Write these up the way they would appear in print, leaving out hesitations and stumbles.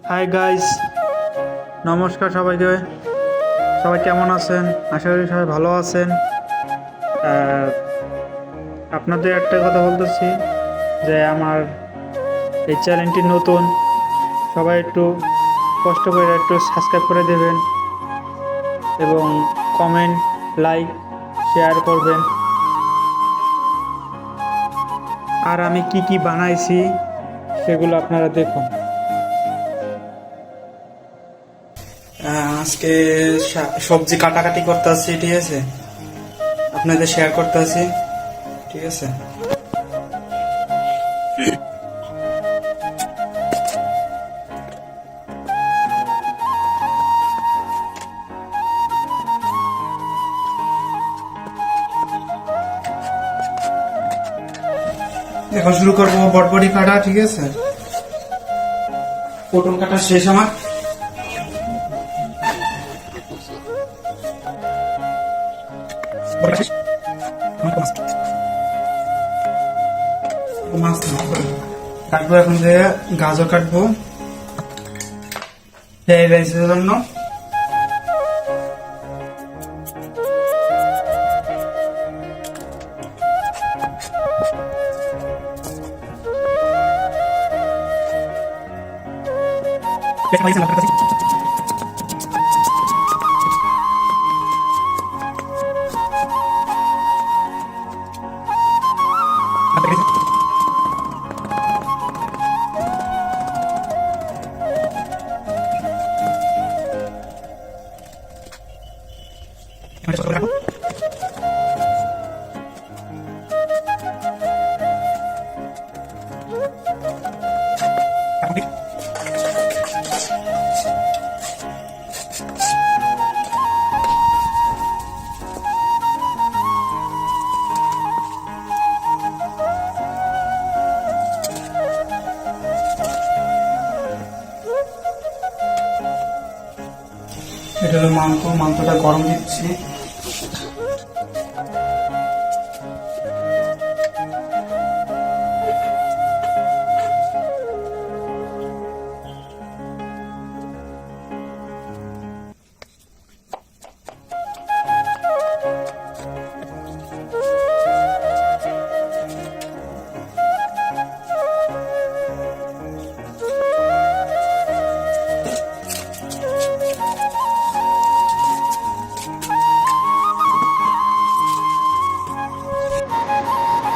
Hi guys, নমস্কার সবাইকে। সবাই কেমন আছেন? আশা করি সবাই ভালো আছেন। আহ, আপনাদের একটা কথা বলতেছি যে আমার এই চ্যানেলটি নতুন। সবাই একটু কষ্ট করে একটু সাবস্ক্রাইব করে দেবেন এবং কমেন্ট, লাইক, শেয়ার করবেন। আর আমি কি কি বানাইছি সেগুলো আপনারা দেখুন। আজকে সবজি কাটাকাটি করতে আসছি, ঠিক আছে? আপনাদের শেয়ার করতে আসি, ঠিক আছে? এখন শুরু করবো বটবটি কাটা, ঠিক আছে? পটল কাটা শেষ আমার। মাছ কাটবো এখন, যে গাজর কাটবো ফ্রাইড রাইসের জন্য। এটা হলো মাংসটা গরম দিচ্ছি।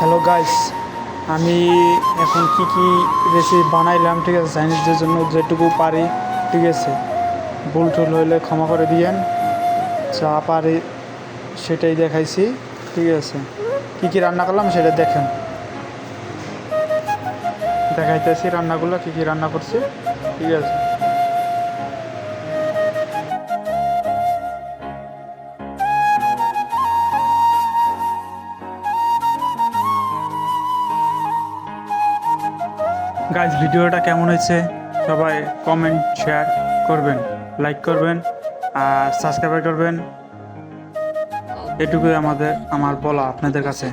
হ্যালো গাইস, আমি এখন কি কি রেসিপি বানাইলাম, ঠিক আছে? চাইনিজদের জন্য যেটুকু পারি, ঠিক আছে? ভুল টুল হইলে ক্ষমা করে দিয়েন। যা পারি সেটাই দেখাইছি, ঠিক আছে? কি কি রান্না করলাম সেটা দেখেন, দেখাইতেছি রান্নাগুলো, কি কি রান্না করছি, ঠিক আছে? গাইস, ভিডিওটা কেমন হয়েছে সবাই কমেন্ট, শেয়ার করবেন, লাইক করবেন আর সাবস্ক্রাইব করবেন। এটুকুই আমার বলা আপনাদের কাছে।